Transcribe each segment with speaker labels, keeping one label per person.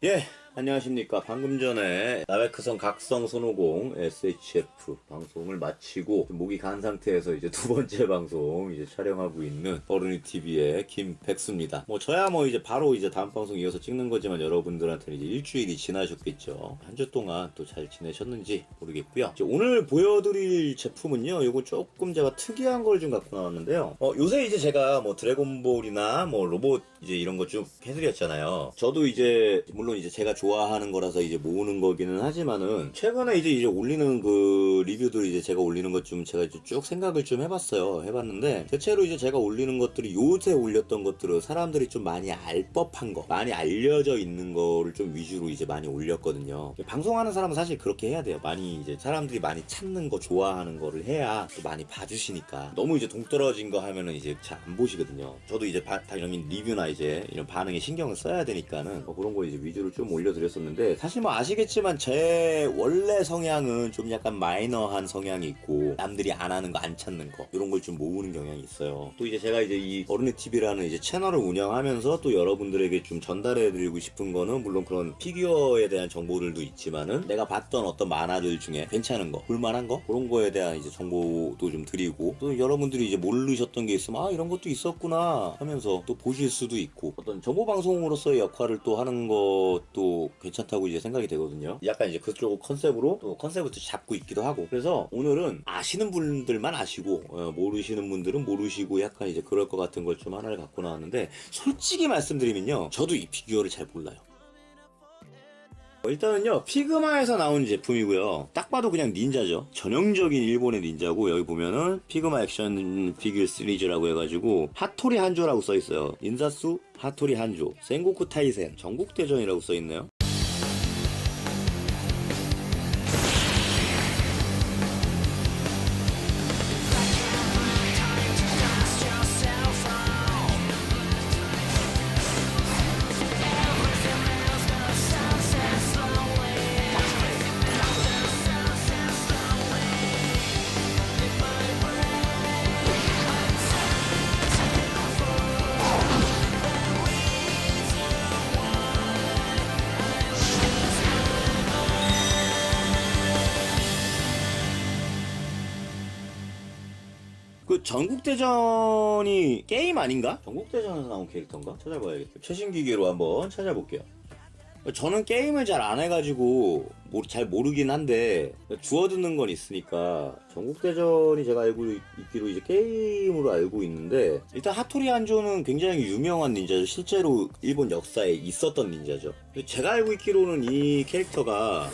Speaker 1: 예, 안녕하십니까. 방금 전에 나베크성 각성 손오공 SHF 방송을 마치고 목이 간 상태에서 이제 두 번째 방송 이제 촬영하고 있는 어른이TV의 김백수입니다. 저야 이제 바로 이제 다음 방송 이어서 찍는 거지만 여러분들한테는 이제 일주일이 지나셨겠죠. 한 주 동안 또 잘 지내셨는지 모르겠고요. 이제 오늘 보여드릴 제품은요, 요거 조금 제가 특이한 걸 좀 갖고 나왔는데요. 요새 이제 제가 드래곤볼이나 로봇 이제 이런 거 쭉 해드렸잖아요. 저도 이제 물론 이제 제가 좋아하는 거라서 이제 모으는 거기는 하지만은 최근에 이제 올리는 그 리뷰들 이제 제가 올리는 것 좀 제가 쭉 생각을 좀 해봤는데 대체로 이제 제가 올리는 것들이 요새 올렸던 것들은 사람들이 좀 많이 알 법한 거, 많이 알려져 있는 거를 좀 위주로 이제 많이 올렸거든요. 방송하는 사람은 사실 그렇게 해야 돼요. 많이 이제 사람들이 많이 찾는 거, 좋아하는 거를 해야 또 많이 봐주시니까. 너무 이제 동떨어진 거 하면은 이제 잘 안 보시거든요. 저도 이제 당연히 리뷰나 이제 이런 반응에 신경을 써야 되니까는 그런 거 이제 위주로 좀 올려드렸었는데, 사실 아시겠지만 제 원래 성향은 좀 약간 마이너한 성향이 있고 남들이 안 하는 거, 안 찾는 거 이런 걸 좀 모으는 경향이 있어요. 또 이제 제가 이제 이 어른이TV라는 이제 채널을 운영하면서 또 여러분들에게 좀 전달해드리고 싶은 거는 물론 그런 피규어에 대한 정보들도 있지만은 내가 봤던 어떤 만화들 중에 괜찮은 거, 볼만한 거 그런 거에 대한 이제 정보도 좀 드리고, 또 여러분들이 이제 모르셨던 게 있으면 이런 것도 있었구나 하면서 또 보실 수도 있고, 어떤 정보 방송으로서의 역할을 또 하는 것도 괜찮다고 이제 생각이 되거든요. 약간 이제 그쪽 컨셉으로 또 컨셉을 잡고 있기도 하고, 그래서 오늘은 아시는 분들만 아시고 모르시는 분들은 모르시고 약간 이제 그럴 것 같은 걸 좀 하나를 갖고 나왔는데, 솔직히 말씀드리면요, 저도 이 피규어를 잘 몰라요. 일단은요, 피그마에서 나온 제품이고요. 딱 봐도 그냥 닌자죠. 전형적인 일본의 닌자고, 여기 보면은 피그마 액션 피규어 시리즈라고 해가지고 하토리 한조라고 써있어요. 인사수 하토리 한조, 센고쿠 타이센, 전국대전이라고 써있네요. 그 전국대전이 게임 아닌가? 전국대전에서 나온 캐릭터인가? 찾아봐야겠다. 최신 기계로 한번 찾아볼게요. 저는 게임을 잘 안 해가지고 잘 모르긴 한데 주워듣는 건 있으니까, 전국대전이 제가 알고 있기로 이제 게임으로 알고 있는데, 일단 하토리 한조는 굉장히 유명한 닌자죠. 실제로 일본 역사에 있었던 닌자죠. 제가 알고 있기로는 이 캐릭터가,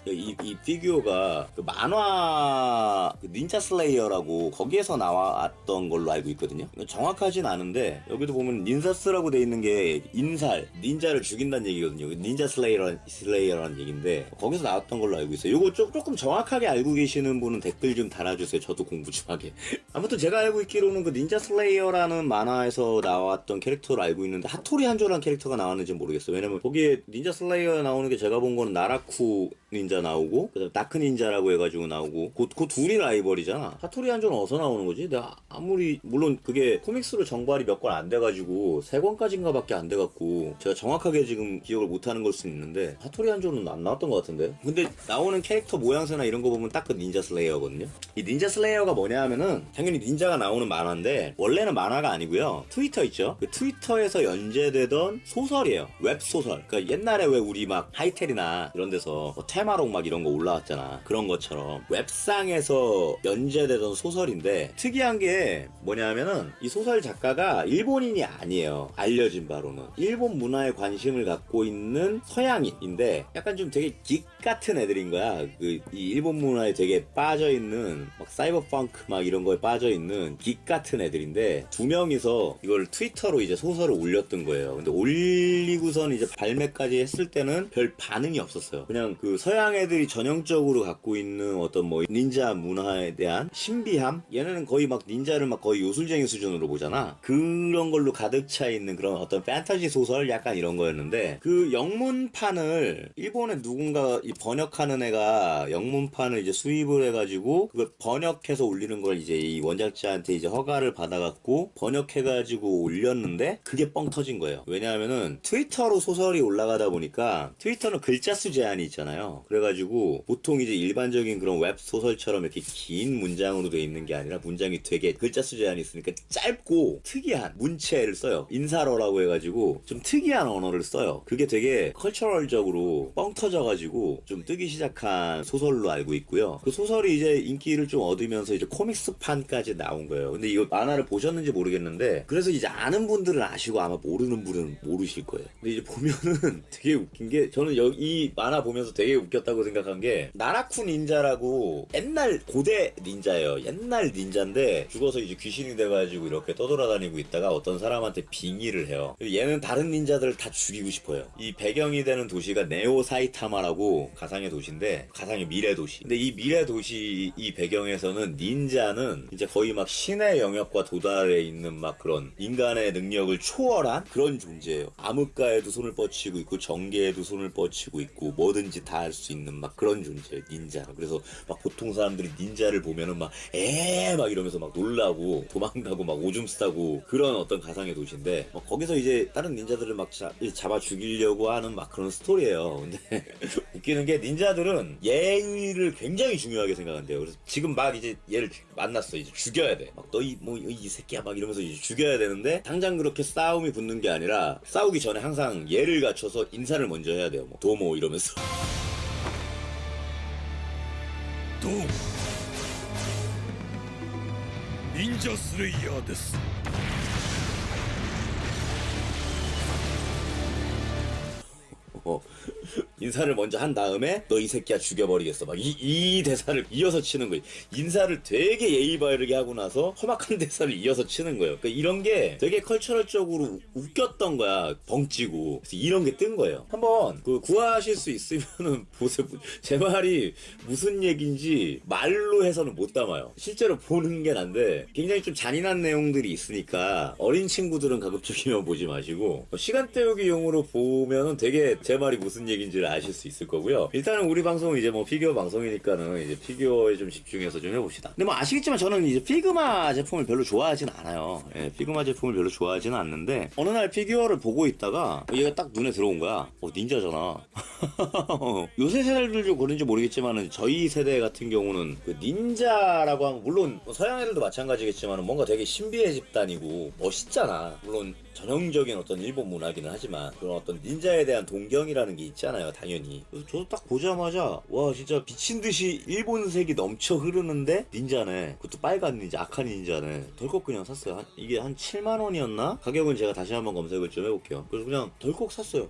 Speaker 1: 이 피규어가 그 만화 닌자 슬레이어라고 거기에서 나왔던 걸로 알고 있거든요. 정확하진 않은데 여기도 보면 닌사스라고 돼 있는 게 인살, 닌자를 죽인다는 얘기거든요. 닌자 슬레이어라는 얘기인데 거기서 나왔던 걸로 알고 있어요. 요거 조금 정확하게 알고 계시는 분은 댓글 좀 달아주세요. 저도 공부 좀 하게. 아무튼 제가 알고 있기로는 그 닌자 슬레이어라는 만화에서 나왔던 캐릭터를 알고 있는데, 하토리 한조라는 캐릭터가 나왔는지 모르겠어요. 왜냐면 거기에 닌자 슬레이어에 나오는 게 제가 본 거는 나라쿠 닌자 나오고, 그다음 다크 닌자라고 해가지고 나오고, 그 둘이 라이벌이잖아. 하토리 한조는 어디서 나오는 거지? 내가 아무리, 물론 그게 코믹스로 정발이 몇 권 안 돼가지고 3권까지인가 밖에 안 돼갖고 제가 정확하게 지금 기억을 못하는 걸 수 있는데, 하토리 한조는 안 나왔던 것 같은데. 근데 나오는 캐릭터 모양새나 이런 거 보면 딱 그 닌자 슬레이어거든요. 이 닌자 슬레이어가 뭐냐 하면은 당연히 닌자가 나오는 만화인데, 원래는 만화가 아니고요, 트위터 있죠? 그 트위터에서 연재되던 소설이에요. 웹소설. 그러니까 옛날에 왜 우리 막 하이텔이나 이런 데서 테마록 막 이런 거 올라왔잖아. 그런 것처럼 웹상에서 연재되던 소설인데, 특이한 게 뭐냐면은 이 소설 작가가 일본인이 아니에요. 알려진 바로는 일본 문화에 관심을 갖고 있는 서양인인데, 약간 좀 되게 긱 같은 애들인 거야. 이 일본 문화에 되게 빠져있는, 막 사이버펑크 막 이런 거에 빠져있는 긱 같은 애들인데, 두 명이서 이걸 트위터로 이제 소설을 올렸던 거예요. 근데 올리고선 이제 발매까지 했을 때는 별 반응이 없었어요. 그냥 그 서양 서양 애들이 전형적으로 갖고 있는 어떤 뭐 닌자 문화에 대한 신비함? 얘네는 거의 막 닌자를 막 거의 요술쟁이 수준으로 보잖아. 그런 걸로 가득 차 있는 그런 어떤 판타지 소설 약간 이런 거였는데, 그 영문판을 일본에 누군가 이 번역하는 애가 영문판을 이제 수입을 해가지고 그걸 번역해서 올리는 걸 이제 이 원작자한테 이제 허가를 받아갖고 번역해가지고 올렸는데, 그게 뻥 터진 거예요. 왜냐하면은 트위터로 소설이 올라가다 보니까, 트위터는 글자 수 제한이 있잖아요. 그래가지고 보통 이제 일반적인 그런 웹 소설처럼 이렇게 긴 문장으로 돼 있는 게 아니라 문장이 되게 글자 수 제한이 있으니까 짧고 특이한 문체를 써요. 인사어라고 해가지고 좀 특이한 언어를 써요. 그게 되게 컬처럴적으로 뻥 터져가지고 좀 뜨기 시작한 소설로 알고 있고요. 그 소설이 이제 인기를 좀 얻으면서 이제 코믹스판까지 나온 거예요. 근데 이거 만화를 보셨는지 모르겠는데, 그래서 이제 아는 분들은 아시고 아마 모르는 분은 모르실 거예요. 근데 이제 보면은 되게 웃긴 게, 저는 이 만화 보면서 되게 웃겼다고 생각한 게, 나라쿠 닌자라고 옛날 고대 닌자예요. 옛날 닌자인데 죽어서 이제 귀신이 돼가지고 이렇게 떠돌아다니고 있다가 어떤 사람한테 빙의를 해요. 얘는 다른 닌자들을 다 죽이고 싶어요. 이 배경이 되는 도시가 네오 사이타마라고 가상의 도시인데, 가상의 미래 도시. 근데 이 미래 도시 이 배경에서는 닌자는 이제 거의 막 신의 영역과 도달해 있는 막 그런 인간의 능력을 초월한 그런 존재예요. 암흑가에도 손을 뻗치고 있고 정계에도 손을 뻗치고 있고 뭐든지 다 할 수 있는 막 그런 존재예요, 닌자. 그래서 막 보통 사람들이 닌자를 보면은 막 막 이러면서 막 놀라고 도망가고 막 오줌 싸고 그런 어떤 가상의 도시인데, 거기서 이제 다른 닌자들을 막 잡아 죽이려고 하는 막 그런 스토리예요. 근데 웃기는 게, 닌자들은 예의를 굉장히 중요하게 생각한대요. 그래서 지금 막 이제 얘를 만났어. 이제 죽여야 돼. 막 너 이 새끼야 막 이러면서 이제 죽여야 되는데, 당장 그렇게 싸움이 붙는 게 아니라 싸우기 전에 항상 예를 갖춰서 인사를 먼저 해야 돼요. 뭐 도모 이러면서.
Speaker 2: どうも忍者スレイヤーです。
Speaker 1: 인사를 먼저 한 다음에 너 이 새끼야 죽여버리겠어 막 이 대사를 이어서 치는 거예요. 인사를 되게 예의 바르게 하고 나서 험악한 대사를 이어서 치는 거예요. 그러니까 이런 게 되게 컬처럴적으로 웃겼던 거야. 벙찌고. 그래서 이런 게 뜬 거예요. 한번 구하실 수 있으면은 보세요. 제 말이 무슨 얘기인지 말로 해서는 못 담아요. 실제로 보는 게 난데, 굉장히 좀 잔인한 내용들이 있으니까 어린 친구들은 가급적이면 보지 마시고, 시간 때우기용으로 보면은 되게 제 말이 무슨 얘기인지를 아실 수 있을 거고요. 일단은 우리 방송은 이제 뭐 피규어 방송이니까는 이제 피규어에 좀 집중해서 좀 해봅시다. 근데 뭐 아시겠지만 저는 이제 피그마 제품을 별로 좋아하진 않아요. 예, 피그마 제품을 별로 좋아하지는 않는데, 어느 날 피규어를 보고 있다가 얘가 딱 눈에 들어온 거야. 닌자잖아. 요새 세대들도 그런지 모르겠지만은 저희 세대 같은 경우는 그 닌자라고 하면, 물론 서양 애들도 마찬가지겠지만은 뭔가 되게 신비의 집단이고 멋있잖아. 물론 전형적인 어떤 일본 문화기는 하지만 그런 어떤 닌자에 대한 동경이라는 게 있잖아요, 당연히. 그래서 저도 딱 보자마자 와, 진짜 미친듯이 일본색이 넘쳐 흐르는데 닌자네. 그것도 빨간 닌자, 악한 닌자네. 덜컥 그냥 샀어요. 이게 한 7만 원이었나? 가격은 제가 다시 한번 검색을 좀 해볼게요. 그래서 그냥 덜컥 샀어요.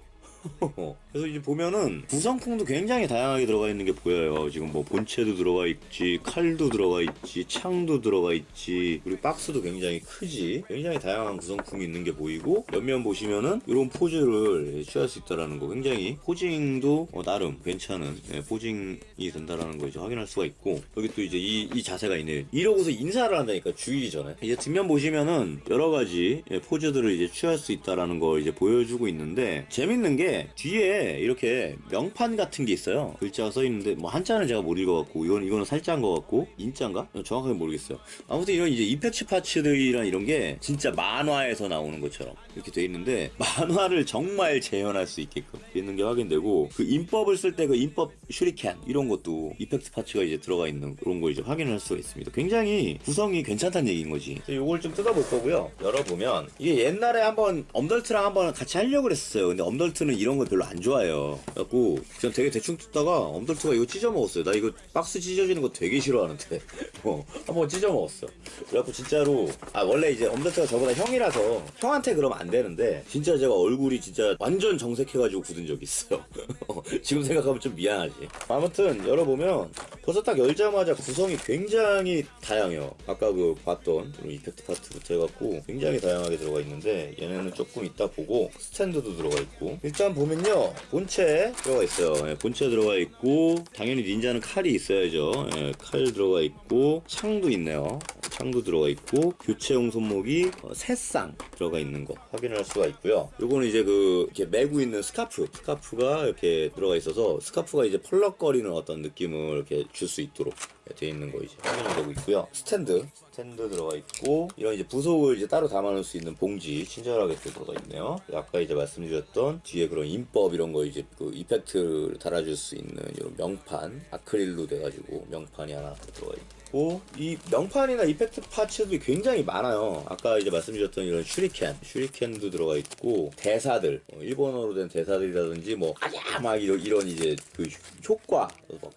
Speaker 1: 그래서 이제 보면은 구성품도 굉장히 다양하게 들어가 있는 게 보여요. 지금 뭐 본체도 들어가 있지, 칼도 들어가 있지, 창도 들어가 있지, 그리고 박스도 굉장히 크지. 굉장히 다양한 구성품이 있는 게 보이고, 옆면 보시면은 이런 포즈를 취할 수 있다라는 거, 굉장히 포징도 나름 괜찮은 포징이 된다라는 거 이제 확인할 수가 있고, 여기 또 이제 이 자세가 있네요. 이러고서 인사를 한다니까, 죽이기 전에. 이제 뒷면 보시면은 여러 가지 포즈들을 이제 취할 수 있다라는 거 이제 보여주고 있는데, 재밌는 게 뒤에 이렇게 명판 같은 게 있어요. 글자가 써 있는데 뭐 한자는 제가 못 읽어갖고, 이거는 살자인 것 같고 인자인가? 정확하게 모르겠어요. 아무튼 이런 이제 이펙트 파츠들이랑 이런 게 진짜 만화에서 나오는 것처럼 이렇게 돼 있는데, 만화를 정말 재현할 수 있게끔 돼 있는 게 확인되고, 그 인법을 쓸 때 그 인법 슈리켄 이런 것도 이펙트 파츠가 이제 들어가 있는 그런 거 이제 확인할 수가 있습니다. 굉장히 구성이 괜찮다는 얘기인 거지. 이걸 좀 뜯어볼 거고요. 열어보면 이게 옛날에 한번 엄덜트랑 한번 같이 하려고 그랬어요. 근데 엄덜트는 이런 걸 별로 안 좋아해요. 그래갖고 그냥 되게 대충 뜯다가 엄덜트가 이거 찢어 먹었어요. 나 이거 박스 찢어지는 거 되게 싫어하는데 한번 찢어 먹었어. 그래갖고 진짜로, 원래 이제 엄덜트가 저보다 형이라서 형한테 그러면 안 되는데, 진짜 제가 얼굴이 진짜 완전 정색해가지고 굳은 적이 있어요. 지금 생각하면 좀 미안하지. 아무튼 열어보면 벌써 딱 열자마자 구성이 굉장히 다양해요. 아까 그 봤던 그런 이펙트 파트부터 해갖고 굉장히 다양하게 들어가 있는데 얘네는 조금 이따 보고 스탠드도 들어가 있고 일단 보면요 본체 들어가 있어요. 예, 본체 들어가 있고 당연히 닌자는 칼이 있어야죠. 예, 칼 들어가 있고 창도 있네요. 창도 들어가 있고 교체용 손목이 세 쌍 들어가 있는 거 확인할 수가 있고요. 요거는 이제 그 이렇게 메고 있는 스카프가 이렇게 들어가 있어서 스카프가 이제 펄럭거리는 어떤 느낌을 이렇게 줄 수 있도록 되어 있는 거 이제 확인이 되고 있고요. 스탠드 들어가 있고 이런 이제 부속을 이제 따로 담아놓을 수 있는 봉지 친절하게 또 들어가 있네요. 아까 이제 말씀드렸던 뒤에 그런 인법 이런 거 이제 그 이펙트를 달아줄 수 있는 이런 명판 아크릴로 돼가지고 명판이 하나 들어가 있고 이 명판이나 이펙트 파츠들이 굉장히 많아요. 아까 이제 말씀드렸던 이런 슈리켄도 들어가 있고 대사들 일본어로 된 대사들이라든지 뭐 아야 막 이런 이제 그 효과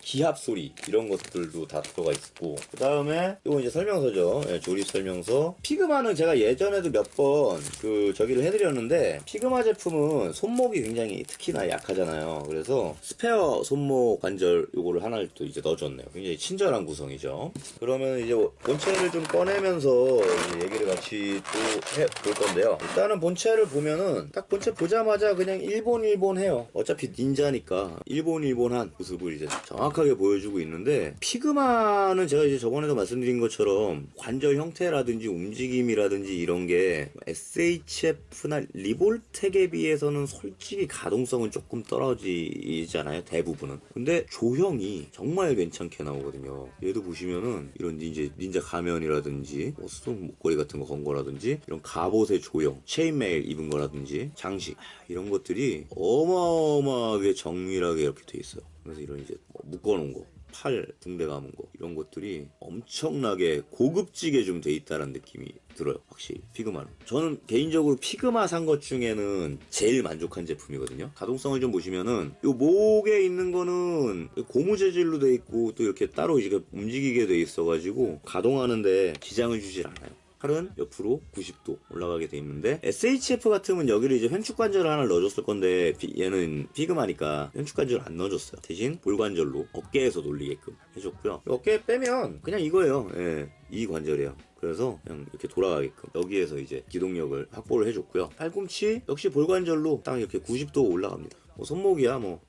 Speaker 1: 기합 소리 이런 것들도 다 들어가 있고 그 다음에 이거 이제 설명서죠. 예, 조립 설명서. 피그마는 제가 예전에도 몇 번 그 저기를 해드렸는데 피그마 제품은 손목이 굉장히 특히나 약하잖아요. 그래서 스페어 손목 관절 요거를 하나를 또 이제 넣어줬네요. 굉장히 친절한 구성이죠. 그러면 이제 본체를 좀 꺼내면서 이제 얘기를 같이 또 해볼 건데요. 일단은 본체를 보면은 딱 본체 보자마자 그냥 일본 해요. 어차피 닌자니까 일본한 모습을 이제 정확하게 보여주고 있는데 피그마는 제가 이제 저번에도 말씀드린 것처럼 관절 형태라든지 움직임이라든지 이런 게 SHF나 리볼텍에 비해서는 솔직히 가동성은 조금 떨어지잖아요. 대부분은. 근데 조형이 정말 괜찮게 나오거든요. 얘도 보시면은 이런 이제 닌자 가면이라든지 뭐 수동 목걸이 같은 거 건 거라든지 이런 갑옷의 조형, 체인메일 입은 거라든지 장식 이런 것들이 어마어마하게 정밀하게 이렇게 돼 있어요. 그래서 이런 이제 뭐 묶어놓은 거 팔 붕대 감은 거 이런 것들이 엄청나게 고급지게 좀 돼 있다는 느낌이 들어요. 확실히 피그마는 저는 개인적으로 피그마 산 것 중에는 제일 만족한 제품이거든요. 가동성을 좀 보시면은 요 목에 있는 거는 고무 재질로 돼 있고 또 이렇게 따로 이제 움직이게 돼 있어 가지고 가동하는데 지장을 주질 않아요. 팔은 옆으로 90도 올라가게 돼 있는데 SHF 같으면 여기를 이제 현축 관절을 하나 넣어줬을 건데 얘는 피그마니까 현축 관절을 안 넣어줬어요. 대신 볼관절로 어깨에서 놀리게끔 해줬고요. 어깨 빼면 그냥 이거예요. 예, 이 관절이에요. 그래서 그냥 이렇게 돌아가게끔 여기에서 이제 기동력을 확보를 해줬고요. 팔꿈치 역시 볼관절로 딱 이렇게 90도 올라갑니다. 뭐 손목이야 뭐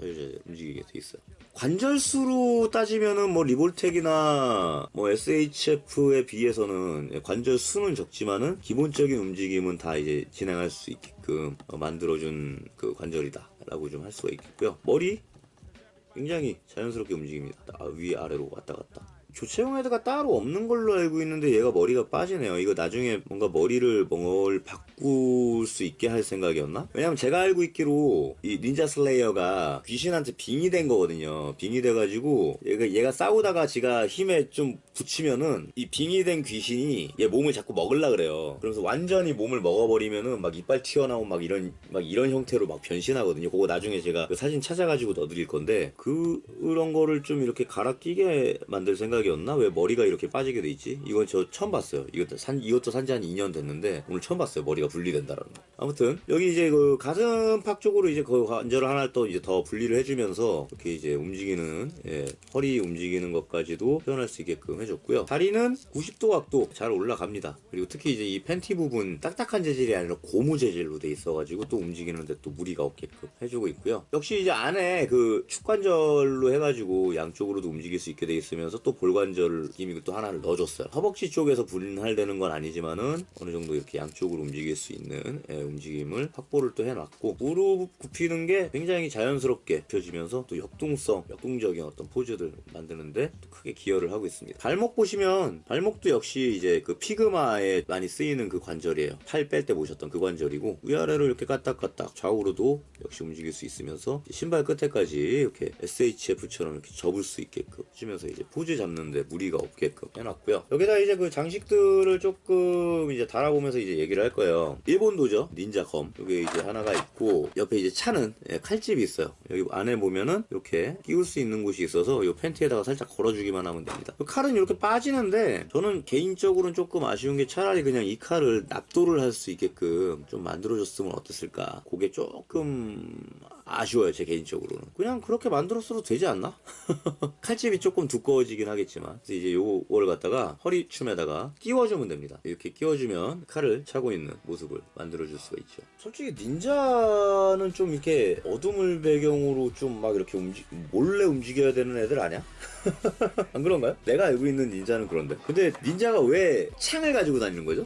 Speaker 1: 이렇게 움직이게 돼 있어요. 관절수로 따지면은 뭐 리볼텍이나 뭐 SHF에 비해서는 관절 수는 적지만은 기본적인 움직임은 다 이제 진행할 수 있게끔 만들어준 그 관절이다라고 좀 할 수가 있겠고요. 머리 굉장히 자연스럽게 움직입니다. 위아래로 왔다 갔다. 교체용 헤드가 따로 없는 걸로 알고 있는데 얘가 머리가 빠지네요. 이거 나중에 뭔가 머리를 뭘 바꿀 수 있게 할 생각이었나? 왜냐면 제가 알고 있기로 이 닌자 슬레이어가 귀신한테 빙이 된 거거든요. 빙이 돼가지고 얘가 싸우다가 지가 힘에 좀 붙이면은 이 빙이 된 귀신이 얘 몸을 자꾸 먹으려 그래요. 그래서 완전히 몸을 먹어버리면은 막 이빨 튀어나오고 막 이런 형태로 막 변신하거든요. 그거 나중에 제가 그 사진 찾아가지고 넣어드릴 건데 그런 거를 좀 이렇게 갈아 끼게 만들 생각이었나? 왜 머리가 이렇게 빠지게 돼 있지? 이건 저 처음 봤어요. 이것도 산지 한 2년 됐는데 오늘 처음 봤어요. 머리가 분리된다라는 거. 아무튼 여기 이제 그 가슴팍 쪽으로 이제 그 관절을 하나 또 이제 더 분리를 해주면서 이렇게 이제 움직이는 허리 움직이는 것까지도 표현할 수 있게끔 해줬고요. 다리는 90도 각도 잘 올라갑니다. 그리고 특히 이제 이 팬티 부분 딱딱한 재질이 아니라 고무 재질로 돼 있어가지고 또 움직이는데 또 무리가 없게끔 해주고 있고요. 역시 이제 안에 그 축관절로 해가지고 양쪽으로도 움직일 수 있게 돼 있으면서 또 볼관절 기믹을 또 하나를 넣어줬어요. 허벅지 쪽에서 분할되는 건 아니지만은 어느 정도 이렇게 양쪽으로 움직일 수 있는 움직임을 확보를 또 해놨고 무릎 굽히는 게 굉장히 자연스럽게 펴지면서 또 역동적인 어떤 포즈들 만드는데 또 크게 기여를 하고 있습니다. 발목 보시면 발목도 역시 이제 그 피그마에 많이 쓰이는 그 관절이에요. 팔 뺄 때 보셨던 그 관절이고 위아래로 이렇게 까딱까딱 좌우로도 역시 움직일 수 있으면서 신발 끝에까지 이렇게 SHF처럼 이렇게 접을 수 있게끔 해주면서 이제 포즈 잡는데 무리가 없게끔 해놨고요. 여기다 이제 그 장식들을 조금 이제 달아보면서 이제 얘기를 할 거예요. 일본도죠. 닌자검. 여기 이제 하나가 있고 옆에 이제 차는 칼집이 있어요. 여기 안에 보면은 이렇게 끼울 수 있는 곳이 있어서 이 팬티에다가 살짝 걸어주기만 하면 됩니다. 칼은 이렇게 빠지는데 저는 개인적으로는 조금 아쉬운 게 차라리 그냥 이 칼을 납도를 할 수 있게끔 좀 만들어줬으면 어땠을까. 그게 조금 아쉬워요, 제 개인적으로는. 그냥 그렇게 만들었어도 되지 않나? 칼집이 조금 두꺼워지긴 하겠지만, 그래서 이제 요걸 갖다가 허리춤에다가 끼워주면 됩니다. 이렇게 끼워주면 칼을 차고 있는 모습을 만들어줄 수가 있죠. 솔직히 닌자는 좀 이렇게 어둠을 배경으로 좀 막 이렇게 몰래 움직여야 되는 애들 아니야? 안 그런가요? 내가 알고 있는 닌자는 그런데. 근데 닌자가 왜 창을 가지고 다니는 거죠?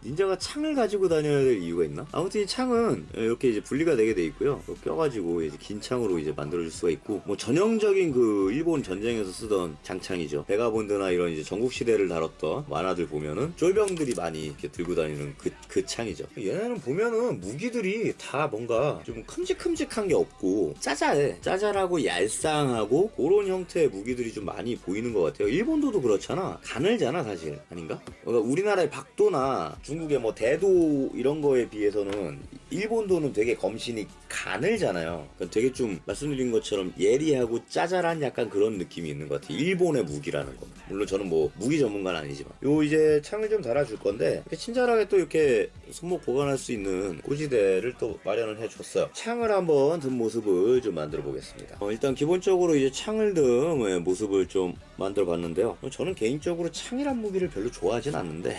Speaker 1: 닌자가 창을 가지고 다녀야 될 이유가 있나? 아무튼 이 창은 이렇게 이제 분리가 되게 돼 있고요. 껴가지고 이제 긴 창으로 이제 만들어줄 수가 있고, 뭐 전형적인 그 일본 전쟁에서 쓰던 장창이죠. 베가본드나 이런 이제 전국 시대를 다뤘던 만화들 보면은 쫄병들이 많이 이렇게 들고 다니는 그 창이죠. 얘네는 보면은 무기들이 다 뭔가 좀 큼직큼직한 게 없고 짜잘해. 짜잘하고 얄쌍하고 그런 형태의 무기들이 좀 많이 보이는 것 같아요. 일본도도 그렇잖아. 가늘잖아 사실. 아닌가? 그러니까 우리나라의 박도나 중국의 뭐 대도 이런 거에 비해서는 일본도는 되게 검신이 가늘잖아요. 그러니까 되게 좀 말씀드린 것처럼 예리하고 짜잘한 약간 그런 느낌이 있는 것 같아요. 일본의 무기라는 거. 물론 저는 뭐 무기 전문가는 아니지만. 요 이제 창을 좀 달아줄 건데 이렇게 친절하게 또 이렇게 손목 보관할 수 있는 꼬지대를 또 마련을 해줬어요. 창을 한번 든 모습을 좀 만들어 보겠습니다. 일단 기본적으로 이제 창을 든 모습을 좀 만들어 봤는데요. 저는 개인적으로 창이란 무기를 별로 좋아하진 않는데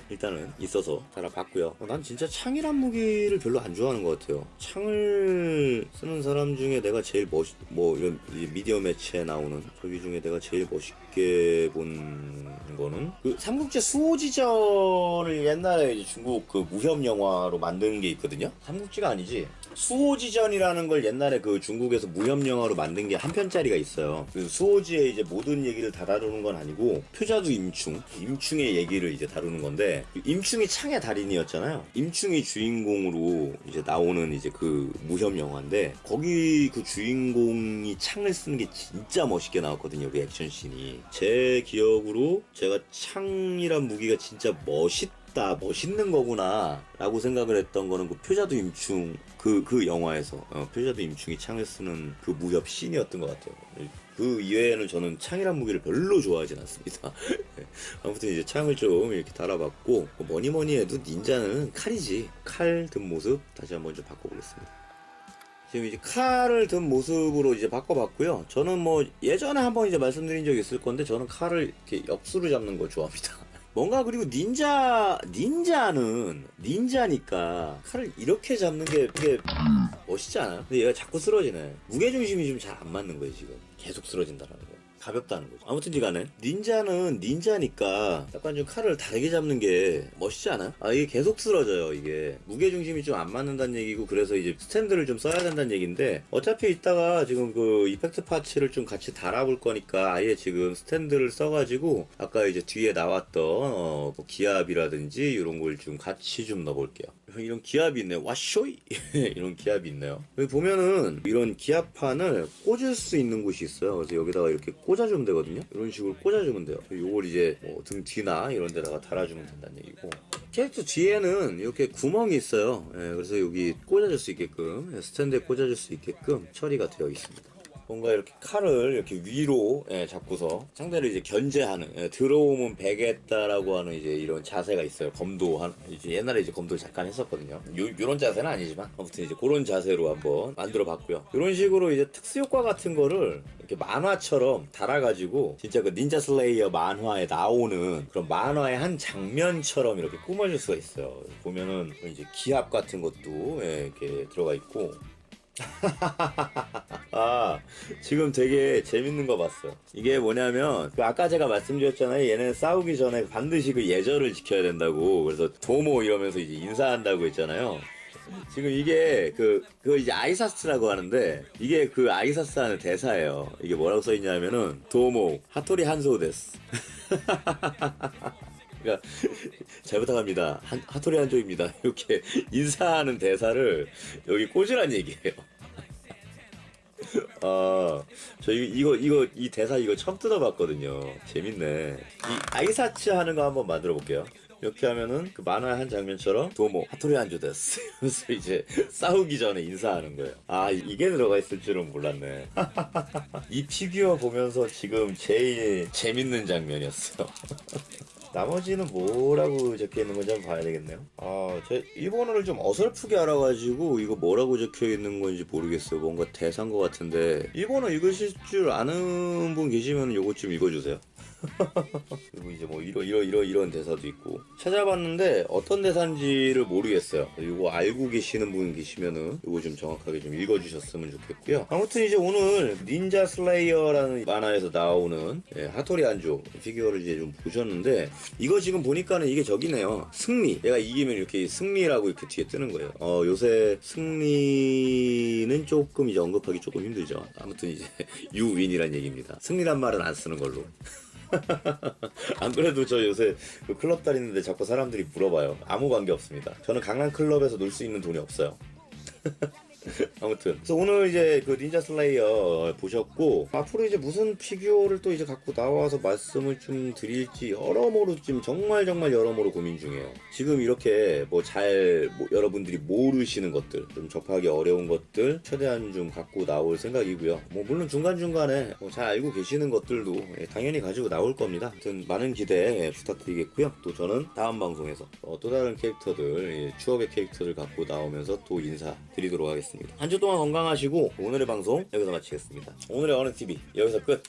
Speaker 1: 일단은 있어서 달아봤고요. 난 진짜 창이란 무기를 별로 안 좋아하는 것 같아요. 창을 쓰는 사람 중에 내가 제일 뭐 이런 미디어 매체에 나오는 저기 중에 내가 제일 멋있게 본 거는 그 삼국지 수호지전을 옛날에 이제 중국 그 무협 영화로 만든 게 있거든요. 삼국지가 아니지. 수호지전이라는 걸 옛날에 그 중국에서 무협 영화로 만든 게 한 편짜리가 있어요. 그 수호지의 이제 모든 얘기를 다 다루는 건 아니고 표자도 임충의 얘기를 이제 다루는 건데, 임충이 창의 달인이었잖아요. 임충이 주인공으로 이제 나오는 이제 그 무협 영화인데, 거기 그 주인공이 창을 쓰는 게 진짜 멋있게 나왔거든요. 그 액션씬이. 제 기억으로 제가 창이란 무기가 진짜 멋있는 거구나 라고 생각을 했던 거는 그 표자도 임충 그 영화에서 표자도 임충이 창을 쓰는 그 무협 씬이었던 것 같아요. 그 이외에는 저는 창이란 무기를 별로 좋아하진 않습니다. 아무튼 이제 창을 좀 이렇게 달아봤고, 뭐니 해도 닌자는 칼이지. 칼 든 모습 다시 한번 좀 바꿔보겠습니다. 지금 이제 칼을 든 모습으로 이제 바꿔봤고요. 저는 뭐 예전에 한번 이제 말씀드린 적이 있을 건데, 저는 칼을 이렇게 옆수로 잡는 걸 좋아합니다. 뭔가 그리고 닌자는 닌자니까 칼을 이렇게 잡는 게 멋있지 않아요? 근데 얘가 자꾸 쓰러지네. 무게중심이 좀 잘 안 맞는 거예요 지금. 계속 쓰러진다는 거. 가볍다는 거죠. 아무튼 간에 닌자는 닌자니까 약간 좀 칼을 다르게 잡는 게 멋있지 않아요? 이게 계속 쓰러져요. 이게 무게중심이 좀 안 맞는다는 얘기고, 그래서 이제 스탠드를 좀 써야 된다는 얘기인데, 어차피 이따가 지금 그 이펙트 파츠를 좀 같이 달아볼 거니까 아예 지금 스탠드를 써가지고 아까 이제 뒤에 나왔던 뭐 기압이라든지 이런 걸 좀 같이 좀 넣어볼게요. 이런 기압이 있네요. 와쇼이 이런 기압이 있네요. 여기 보면은 이런 기압판을 꽂을 수 있는 곳이 있어요. 그래서 여기다가 이렇게 꽂아주면 되거든요. 이런 식으로 꽂아주면 돼요. 요걸 이제 뭐 등 뒤나 이런 데다가 달아주면 된다는 얘기고, 캐릭터 뒤에는 이렇게 구멍이 있어요. 그래서 여기 꽂아줄 수 있게끔, 스탠드에 꽂아줄 수 있게끔 처리가 되어 있습니다. 뭔가 이렇게 칼을 이렇게 위로 잡고서 상대를 이제 견제하는, 들어오면 베겠다라고 하는 이제 이런 자세가 있어요. 검도한, 이제 옛날에 이제 검도를 잠깐 했었거든요. 요런 자세는 아니지만 아무튼 이제 그런 자세로 한번 만들어 봤고요. 이런 식으로 이제 특수 효과 같은 거를 이렇게 만화처럼 달아가지고 진짜 그 닌자 슬레이어 만화에 나오는 그런 만화의 한 장면처럼 이렇게 꾸며줄 수가 있어요. 보면은 이제 기압 같은 것도 이렇게 들어가 있고. 지금 되게 재밌는 거 봤어. 이게 뭐냐면 아까 제가 말씀드렸잖아요. 얘는 싸우기 전에 반드시 그 예절을 지켜야 된다고. 그래서 도모 이러면서 이제 인사한다고 했잖아요. 지금 이게 그 이제 아이사스라고 하는데, 이게 그 아이사스 하는 대사예요. 이게 뭐라고 써있냐면은 도모 하토리 한소 데스. 그러니까 잘 부탁합니다. 하토리 한조입니다. 이렇게 인사하는 대사를 여기 꽂으란 얘기예요. 이 대사 이거 처음 뜯어봤거든요. 재밌네. 이 아이사츠 하는 거 한번 만들어 볼게요. 이렇게 하면은 그 만화의 한 장면처럼 도모 하토리 한조 데스 이러면서 이제 싸우기 전에 인사하는 거예요. 이게 들어가 있을 줄은 몰랐네. 이 피규어 보면서 지금 제일 재밌는 장면이었어. 나머지는 뭐라고 적혀있는 건지 한번 봐야 되겠네요. 제 일본어를 좀 어설프게 알아가지고 이거 뭐라고 적혀있는 건지 모르겠어요. 뭔가 대사인 것 같은데 일본어 읽으실 줄 아는 분 계시면 요거 좀 읽어주세요. 그리고 이제 뭐 이런 대사도 있고 찾아봤는데 어떤 대사인지를 모르겠어요. 이거 알고 계시는 분 계시면은 이거 좀 정확하게 좀 읽어주셨으면 좋겠고요. 아무튼 이제 오늘 닌자 슬레이어라는 만화에서 나오는 하토리 안조 피규어를 이제 좀 보셨는데 이거 지금 보니까는 이게 저기네요. 승리. 얘가 이기면 이렇게 승리라고 이렇게 뒤에 뜨는 거예요. 요새 승리는 조금 이제 언급하기 조금 힘들죠. 아무튼 이제 유윈이란 얘기입니다. 승리란 말은 안 쓰는 걸로. 안 그래도 저 요새 그 클럽 다니는데 자꾸 사람들이 물어봐요. 아무 관계 없습니다. 저는 강남 클럽에서 놀 수 있는 돈이 없어요. 아무튼 그래서 오늘 이제 그 닌자 슬레이어 보셨고 앞으로 이제 무슨 피규어를 또 이제 갖고 나와서 말씀을 좀 드릴지 여러모로 지금 정말 여러모로 고민 중이에요. 지금 이렇게 뭐 여러분들이 모르시는 것들 좀 접하기 어려운 것들 최대한 좀 갖고 나올 생각이고요. 뭐 물론 중간중간에 잘 알고 계시는 것들도 당연히 가지고 나올 겁니다. 아무튼 많은 기대 부탁드리겠고요. 또 저는 다음 방송에서 또 다른 캐릭터들 추억의 캐릭터를 갖고 나오면서 또 인사드리도록 하겠습니다. 한 주 동안 건강하시고 오늘의 방송 여기서 마치겠습니다. 오늘의 어른TV 여기서 끝!